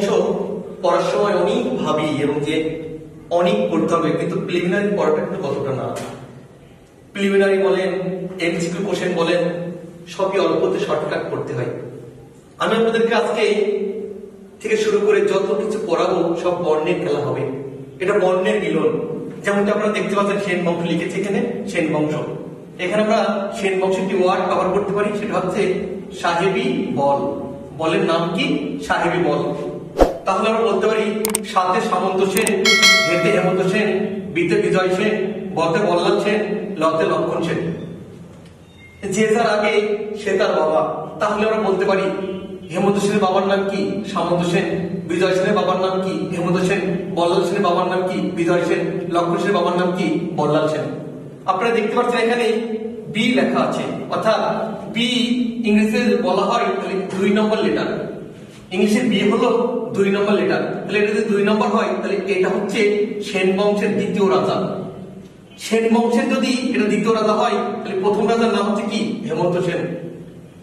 বংশ পড়ার সময় অনেক ভাবি এবং যে অনেক পড়তে হবে, কিন্তু প্রিলিমিনারি পড়াটা কিন্তু কতটা না। প্রিলিমিনারি বলেন, এমসিকিউ কোশ্চেন বলেন, সবই অল্পতে শর্টকাট করতে হয়। আমি আপনাদেরকে আজকে থেকে শুরু করে যত কিছু পড়াবো সব বর্ণের খেলা হবে। এটা বর্ণের মিলন। যেমনটা আপনারা দেখতে পাচ্ছেন সেন বংশ লিখেছে এখানে, সেন বংশ। এখানে আমরা সেন বংশের একটি ওয়ার্ড কভার করতে পারি, সেটা হচ্ছে সাহেবী বল। বলের নাম কি? সাহেবী বল। তাহলে আমরা বলতে পারি সাথে সামন্ত সেন, হেতে হেমন্ত সেন, বিতে বিজয় সেন, বতে বল্লাল সেন, লতে লক্ষণ সেন। যে যার আগে সে তার বাবা। তাহলে আমরা বলতে পারি হেমন্ত সেনের বাবার নাম কি? সামন্ত সেন। বিজয় সেনের বাবার নাম কি? হেমন্ত সেন। বল্লাল সেনের বাবার নাম কি? বিজয় সেন। লক্ষণ সেনের বাবার নাম কি? বল্লাল সেন। আপনারা দেখতে পাচ্ছেন এখানে বি লেখা আছে, অর্থাৎ বি ইংরেজিতে বলা হয় 2 নম্বর লেটার। ইংলিশে বি হলো 2 নম্বর লেটার। তাহলে এটা যদি 2 নম্বর হয় তাহলে এটা হচ্ছে সেন বংশের দ্বিতীয় রাজা। সেন বংশের যদি এটা দ্বিতীয় রাজা হয় তাহলে প্রথম রাজার নাম হচ্ছে কি? হেমন্ত সেন।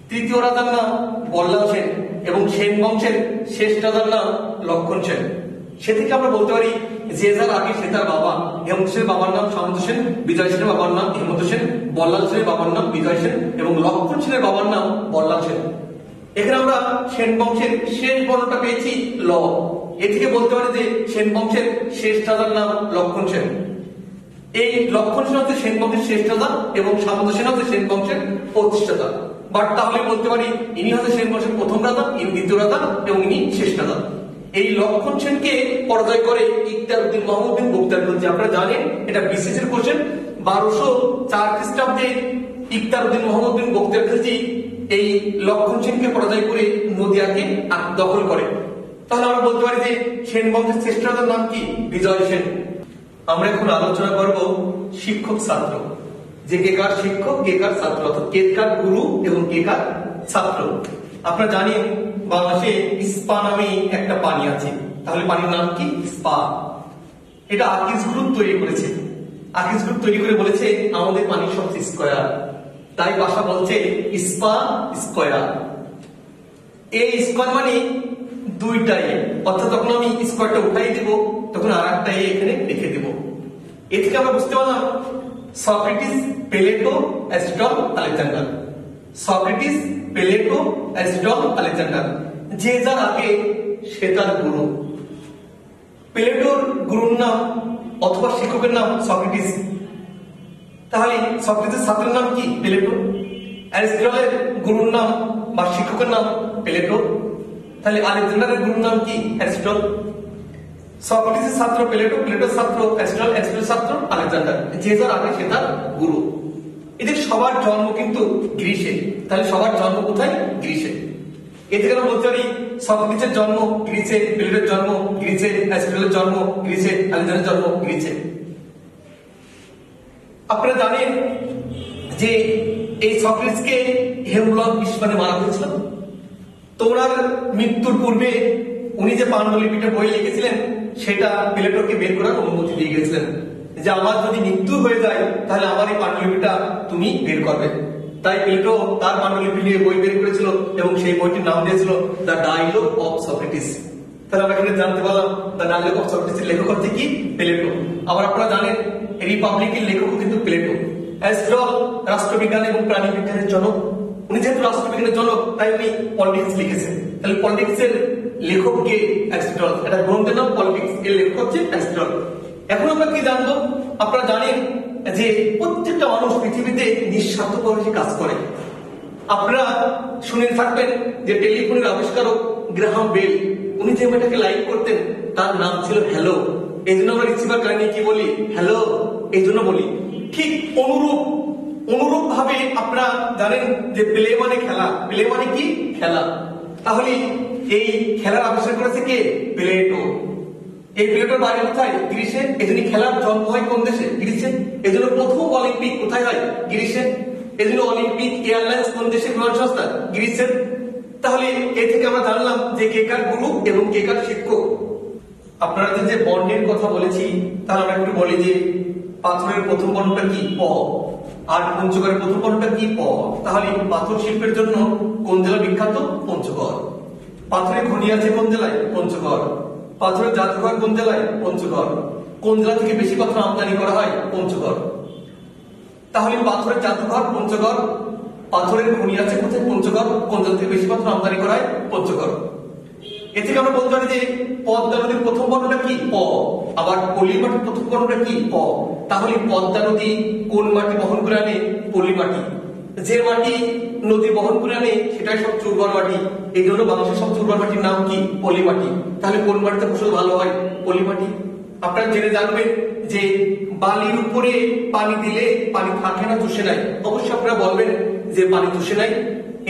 তৃতীয় রাজার নাম বল্লাল সেন এবং সেন বংশের শেষ রাজার নাম লক্ষণ সেন। সে থেকে আমরা বলতে পারি যে যার আগে সে তার বাবা। হেমন্ত সেনের বাবার নাম সামন্ত সেন, বিজয় সেনের বাবার নাম হেমন্ত সেন, বল্লাল সেনের বাবার নাম বিজয় সেন এবং লক্ষণ সেনের বাবার নাম বল্লাল সেন। এখানে আমরা সেন বংশের শেষ বর্ণটা পেয়েছি ল। এ থেকে বলতে পারি যে সেন বংশের শেষ রাজার নাম লক্ষণ সেন। এই লক্ষণ সেন হচ্ছে সেন বংশের শেষ রাজা এবং সামন্ত সেন হচ্ছে সেন বংশের প্রতিষ্ঠাতা। বাট তাহলে বলতে পারি ইনি হচ্ছে সেন বংশের প্রথম রাজা, ইনি দ্বিতীয় রাজা এবং ইনি শেষ রাজা। এই লক্ষণ সেনকে পরাজয় করে ইকতার উদ্দিন মাহমুদ বিন বখতিয়ার খিলজি। আপনারা জানেন এটা বিসিএস এর কোশ্চেন। 1204 খ্রিস্টাব্দে ইকতার উদ্দিন মাহমুদ বিন বখতিয়ার খিলজি এই লক্ষণ সেনকে পরাজয় করে নদিয়াকে দখল করে। তাহলে আমরা বলতে পারি যে সেন বংশের শ্রেষ্ঠ রাজার নাম কি? বিজয় সেন। আমরা এখন আলোচনা করব শিক্ষক ছাত্র, যে কে কার শিক্ষক, কে কার ছাত্র, অর্থাৎ কে কার গুরু এবং কে কার ছাত্র। আপনারা জানেন বাংলাদেশে স্পা নামে একটা পানি আছে। তাহলে পানির নাম কি? স্পা। এটা আকিজ গ্রুপ তৈরি করেছে। আকিজ গ্রুপ তৈরি করে বলেছে আমাদের পানির সবচেয়ে স্কয়ার। তাই ভাষা বলছে স্পা স্কয়ার। এই স্কয়ার মানে দুইটাই, অর্থাৎ যখন আমি স্কয়ারটা উঠাই দেব তখন আরেকটা এখানে লিখে দেব। এ থেকে আমরা বুঝতে পারলাম Socrates, Plato, Aristotle, Alexander. Socrates, Plato, Aristotle, Alexander. যে যার আগে সে তার গুরু। প্লেটোর গুরুর নাম অথবা শিক্ষকের নাম সক্রেটিস। তাহলে সক্রেটিসের ছাত্রের নাম কি? প্লেটো। অ্যারিস্টটলের গুরুর নাম বা শিক্ষকের নাম প্লেটো। তাহলে আলেকজান্ডারের গুরুর নাম কি? অ্যারিস্টটল। সক্রেটিসের ছাত্র প্লেটো, প্লেটোর ছাত্র অ্যারিস্টটল, অ্যারিস্টটলের ছাত্র আলেকজান্ডার। যে যার আগে সে তার গুরু। এদের সবার জন্ম কিন্তু গ্রিসে। তাহলে সবার জন্ম কোথায়? গ্রিসে। এ থেকে আমরা বলতে পারি সক্রেটিসের জন্ম গ্রিসে, প্লেটোর জন্ম গ্রিসে, অ্যারিস্টটলের জন্ম গ্রিসে, আলেকজান্ডারের জন্ম গ্রিসে। আপনারা জানেন যে এই সক্রেটিসকে হেমলক বিস্মানে মারা হয়েছিল। তোমরার মৃত্যুর পূর্বে উনি যে পাণ্ডুলিপিটা বই লিখেছিলেন সেটা প্লেটোকে বের করার অনুমতি দিয়ে গেছিলেন যে আমার যদি মৃত্যু হয়ে যায় তাহলে আমার এই পাণ্ডুলিপিটা তুমি বের করবে। তাই প্লেটো তার পাণ্ডুলিপি নিয়ে বই বের করেছিল এবং সেই বইটির নাম দিয়েছিল দ্য ডায়লগ অফ সক্রেটিস। তাহলে আমরা এখানে জানতে পারলাম দ্য ডায়লগ অফ সক্রেটিসের লেখক হচ্ছে কি? প্লেটো। আবার আপনারা জানেন রিপাবলিকের লেখক কিন্তু প্লেটো। অ্যারিস্টটল রাষ্ট্রবিজ্ঞান এবং প্রাণীবিজ্ঞানের জনক। উনি যেহেতু রাষ্ট্রবিজ্ঞানের জনক তাই উনি পলিটিক্স লিখেছেন। তাহলে পলিটিক্স এর লেখক কে? অ্যারিস্টটল। এটা গ্রন্থের নাম পলিটিক্স, এর লেখক হচ্ছে অ্যারিস্টটল। এখন আমরা কি জানবো? আপনারা জানেন যে প্রত্যেকটা মানুষ পৃথিবীতে নিঃস্বার্থপরভাবে কাজ করে। আপনারা শুনে থাকবেন যে টেলিফোনের আবিষ্কারক গ্রাহাম বেল, উনি যে মেয়েটাকে লাইক করতেন তার নাম ছিল হ্যালো। এই জন্য আমরা রিসিভার কানে কি বলি? হ্যালো, এই জন্য বলি। ঠিক অনুরূপ ভাবে আপনারা জানেন যে প্লে মানে খেলা। প্লে মানে কি? খেলা। তাহলে এই খেলার আবিষ্কার করেছে কে? প্লেটো। এই প্লেটোর বাড়ি কোথায়? গ্রিসে। এজন্য খেলার জন্ম হয় কোন দেশে? গ্রিসে। এজন্য প্রথম অলিম্পিক কোথায় হয়? গ্রিসে। এজন্য অলিম্পিক এয়ারলাইন্স কোন দেশের বিমান সংস্থা? গ্রিসের। তাহলে এ থেকে আমরা জানলাম যে কে কার গুরু এবং কে কার শিক্ষক। আপনারা যে বর্ণের কথা বলেছি তাহলে আমরা একটু বলি যে পাথরের প্রথম বর্ণটা কি? প। আর পঞ্চগড়ের প্রথম বর্ণটা কি? প। তাহলে পাথর শিল্পের জন্য কোন জেলা বিখ্যাত? পঞ্চগড়। পাথরের খনি আছে কোন জেলায়? পঞ্চগড়। পাথরের জাদুঘর কোন জেলায়? পঞ্চগড়। কোন জেলা থেকে বেশি পাথর আমদানি করা হয়? পঞ্চগড়। তাহলে পাথরের জাদুঘর পঞ্চগড়, পাথরের খনি আছে কোথায়? পঞ্চগড়। কোন জেলা থেকে বেশি পাথর আমদানি করা হয়? পঞ্চগড়। এ থেকে আমরা বলতে পারি যে পদ্মা নদীর প্রথম বর্ণটা কি? প। আবার পলি মাটির প্রথম বর্ণটা কি? প। তাহলে পদ্মা নদী কোন মাটি বহন করে আনে? পলি মাটি। যে মাটি নদী বহন করে আনে সেটাই সবচেয়ে উর্বর মাটি, এই জন্য বাংলাদেশের সবচেয়ে উর্বর মাটির নাম কি? পলি মাটি। তাহলে কোন মাটিতে ফসল ভালো হয়? পলি মাটি। আপনারা জেনে জানবেন যে বালির উপরে পানি দিলে পানি থাকে না, চুষে নাই? অবশ্যই আপনারা বলবেন যে পানি চুষে নাই।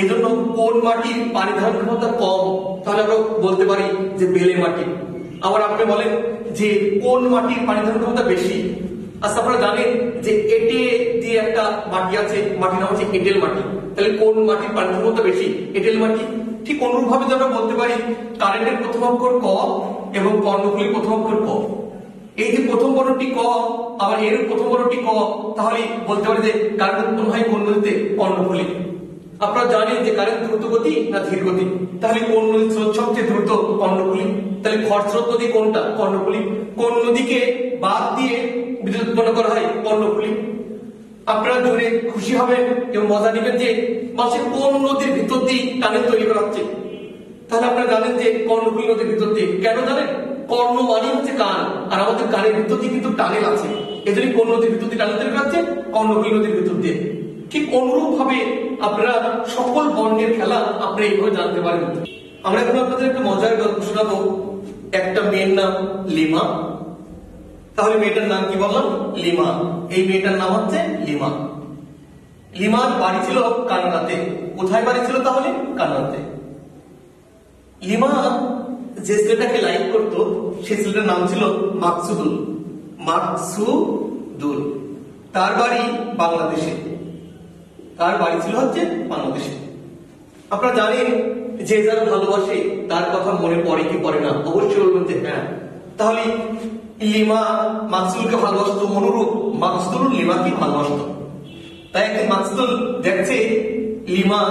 এজন্য কোন মাটির পানি ধারণ ক্ষমতা কম? তাহলে আমরা বলতে পারি যে বেলে মাটি। আবার আপনি বলেন যে কোন মাটির পানি ধারণ ক্ষমতা বেশি? আচ্ছা, আপনারা জানেন যে এটে দিয়ে একটা মাটি আছে, মাটির নাম হচ্ছে এঁটেল মাটি। তাহলে কোন মাটির পানি ধারণ ক্ষমতা বেশি? এঁটেল মাটি। ঠিক অনুরূপ ভাবে আমরা বলতে পারি কারেন্টের প্রথম অক্ষর ক এবং কর্ণফুলীর প্রথম অক্ষর ক। এই যে প্রথম বর্ণটি ক, আবার এর প্রথম বর্ণটি ক, তাহলে বলতে পারি যে কারেন্ট উৎপন্ন হয় কোন নদীতে? কর্ণফুলী। আপনারা জানেন যে কারেন্ট দ্রুত গতি না ধীর গতি? তাহলে কোন নদীর স্রোত সবচেয়ে দ্রুত? কর্ণফুলী। তাহলে খরস্রোত নদী কোনটা? কর্ণফুলী। কোন নদীকে বাদ দিয়ে বিদ্যুৎ উৎপন্ন করা হয়? কর্ণফুলী। আপনারা জোরে খুশি হবেন এবং মজা নেবেন যে মাসে কোন নদীর ভিতর দিয়ে টানেল তৈরি করা হচ্ছে। তাহলে আপনারা জানেন যে কর্ণফুলী নদীর ভিতর দিয়ে। কেন জানেন? কর্ণ মানে হচ্ছে কান, আর আমাদের কানের ভিতর দিয়ে কিন্তু টানেল আছে, এজন্য কোন নদীর ভিতর দিয়ে টানেল তৈরি করা হচ্ছে? কর্ণফুলী নদীর ভিতর দিয়ে। ঠিক অনুরূপ ভাবে আপনারা সকল বর্ণের খেলা আপনারা এইভাবে জানতে পারেন। আমরা এখন আপনাদের একটা মজার গল্প শোনাবো। একটা মেয়ের নাম লিমা। তাহলে মেয়েটার নাম কি বললাম? লিমা। এই মেয়েটার নাম হচ্ছে লিমা। লিমার বাড়ি ছিল কানাডাতে। কোথায় বাড়ি ছিল তাহলে? কানাডাতে। লিমা যে ছেলেটাকে লাইক করতো সেই ছেলেটার নাম ছিল মাকসুদুল। মাকসুদুল। তার বাড়ি বাংলাদেশে। তার বাড়ি ছিল হচ্ছে বাংলাদেশে। আপনারা জানেন যে যারা ভালোবাসে তার কথা মনে পড়ে কি পড়ে না? অবশ্যই বলবেন যে হ্যাঁ। তাহলে লিমা মাকসুদুলকে ভালোবাসতো, অনুরূপ মাকসুদুল লিমাকে ভালোবাসতো। তাই একদিন মাকসুদুল দেখছে লিমা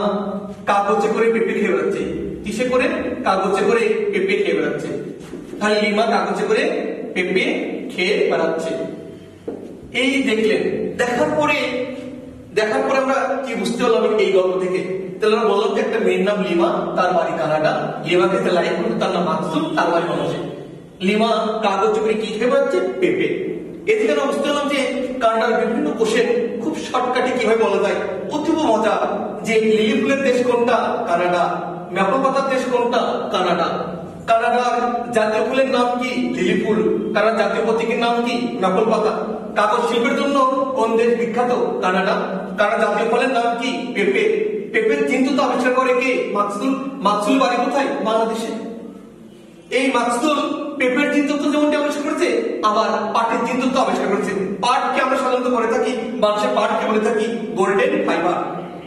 কাগজে করে পেঁপে খেয়ে বেড়াচ্ছে। কিসে করে? কাগজে করে পেঁপে খেয়ে বেড়াচ্ছে। তাহলে লিমা কাগজে করে পেঁপে খেয়ে বেড়াচ্ছে। এই দেখলেন, দেখার পরে আমরা কি বুঝতে পারলাম এই গল্প থেকে? তাহলে আমরা বললাম যে একটা মেয়ের নাম লিমা, তার বাড়ি কানাডা। লিমাকে লাইক করতো, তার নাম মাকসুদ, তার বাড়ি বাংলাদেশে। লিমা কাগজে করে কি খেয়ে বেড়াচ্ছে? পেঁপে। এ থেকে আমরা বুঝতে পারলাম যে কানাডার বিভিন্ন কোশ্চেন খুব শর্টকাটে কিভাবে বলা যায়। অতীব মজা যে লিলি ফুলের দেশ কোনটা? কানাডা। ম্যাপল পাতার দেশ কোনটা? কানাডা। কানাডার জাতীয় ফুলের নাম কি? লিলি ফুল। কানাডার জাতীয় প্রতীকের নাম কি? ম্যাপল পাতা। কাগজ শিল্পের জন্য কোন দেশ বিখ্যাত? কানাডা। কানাডার জাতীয় ফলের নাম কি? পেঁপে। পেঁপের চিহ্ন তো আবিষ্কার করে কে? মাকসুদুল। মাকসুদুল বাড়ি কোথায়? বাংলাদেশে। এই মাকসুদুল পেঁপের চিহ্ন তো যেমনটি আবিষ্কার করেছে, আবার পাটের চিহ্ন তো আবিষ্কার করেছে। পাটকে আমরা সাধারণত বলে থাকি, বাংলাদেশে পাটকে বলে থাকি গোল্ডেন ফাইবার।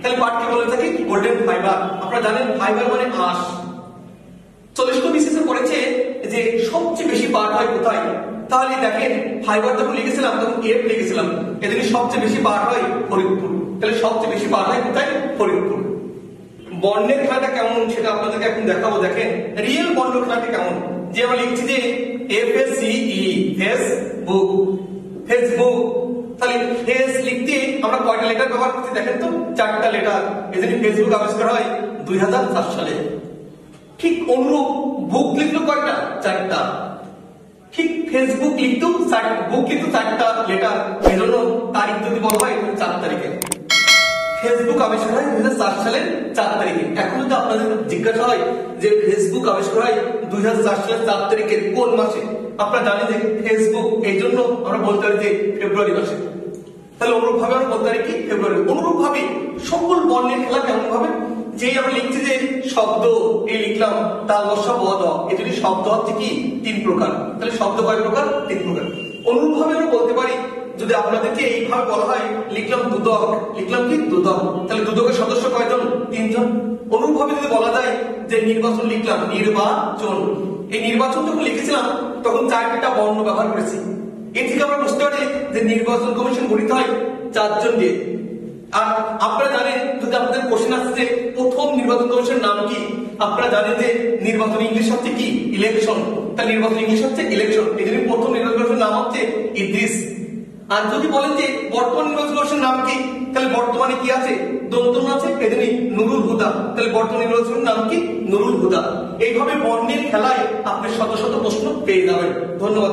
তাহলে পাটকে বলে থাকি গোল্ডেন ফাইবার। আপনারা জানেন ফাইবার মানে আঁশ। 40 বিসিএসে পড়েছে যে সবচেয়ে বেশি পাট হয় কোথায়? তাহলে দেখেন ফাইবার যখন লিখেছিলাম তখন এফ লিখেছিলাম, এজন্য সবচেয়ে বেশি পাট হয় ফরিদপুর। তাহলে সবচেয়ে বেশি পাট হয় কোথায়? ফরিদপুর। বর্ণের খেলাটা কেমন সেটা আপনাদেরকে এখন দেখাবো। দেখেন রিয়েল বর্ণ খেলাটা কেমন। যে আমরা লিখছি যে FACE, ফেসবুক। ফেসবুক। তাহলে ফেস লিখতে আমরা কয়টা লেটার ব্যবহার করছি দেখেন তো? 4টা লেটার। এজন্য ফেসবুক আবিষ্কার হয় 2004 সালে। ঠিক অনুরূপ বুক লিখলো কয়টা? 4টা। ঠিক ফেসবুক লিখতেও বুক লিখতো 4টা লেটার। এজন্য তারিখ যদি বলা হয় 4 তারিখে। ফেসবুক আবিষ্কার হয় 2004 সালের 4 তারিখে। এখন যদি আপনাদের জিজ্ঞাসা হয় যে ফেসবুক আবিষ্কার হয় 2004 সালের 4 তারিখে কোন মাসে? আপনারা জানেন যে ফেসবুক, এই জন্য আমরা বলতে পারি যে ফেব্রুয়ারি মাসে। তাহলে অনুরূপ ভাবে আমরা বলতে পারি কি? ফেব্রুয়ারি। অনুরূপ ভাবে সকল বর্ণের খেলা কেমন ভাবে? যে আমরা লিখছি যে শব্দ, এই লিখলাম তাল বর্ষা বদ, এজন্য শব্দ হচ্ছে কি? 3 প্রকার। তাহলে শব্দ কয় প্রকার? 3 প্রকার। অনুরূপ ভাবে আমরা বলতে পারি যদি আপনাদেরকে এইভাবে বলা হয় লিখলাম দুদক, লিখলাম কি? দুদক। তাহলে দুদকের সদস্য কয়জন? 3 জন। অনুরূপ ভাবে যদি বলা যায় যে নির্বাচন, লিখলাম নির্বাচন। এই নির্বাচন যখন লিখেছিলাম তখন 4টা বর্ণ ব্যবহার করেছি। এ থেকে আমরা বুঝতে পারি যে নির্বাচন কমিশন গঠিত হয় 4 জন দিয়ে। আর আপনারা জানেন যদি আপনাদের কোশ্চেন আসছে প্রথম নির্বাচন কমিশনের নাম কি? আপনারা জানেন যে নির্বাচন ইংলিশ হচ্ছে কি? ইলেকশন। তাহলে নির্বাচন ইংলিশ হচ্ছে ইলেকশন। এই জন্য প্রথম নির্বাচন কমিশনের নাম হচ্ছে ইদ্রিস। আর যদি বলেন যে বর্তমান নির্বাচন কমিশনের নাম কি, তাহলে বর্তমানে কি আছে? দন্তন আছে, এজন্য নুরুল হুদা। তাহলে বর্তমান নির্বাচনের নাম কি? নুরুল হুদা। এইভাবে বর্ণের খেলায় আপনি শত শত প্রশ্ন পেয়ে যাবেন। ধন্যবাদ।